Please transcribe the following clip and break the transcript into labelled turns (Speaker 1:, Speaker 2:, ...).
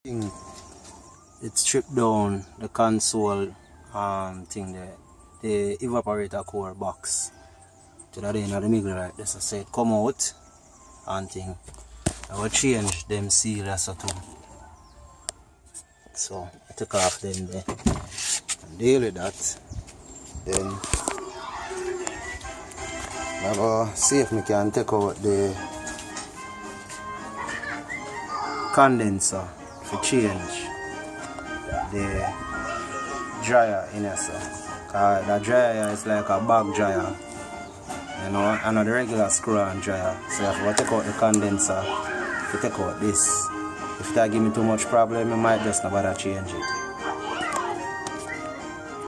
Speaker 1: thing, it stripped down the console thing there, the evaporator core box to the end of the middle right this. I said come out and thing. I will change them sealers too. So I took off them there and deal with that. Then I go see if I can take out the condenser to change the dryer in here. So the dryer is like a bag dryer, you know, and not the regular screw on dryer. So if I take out the condenser to take out this, if that give me too much problem, I might just not bother change it.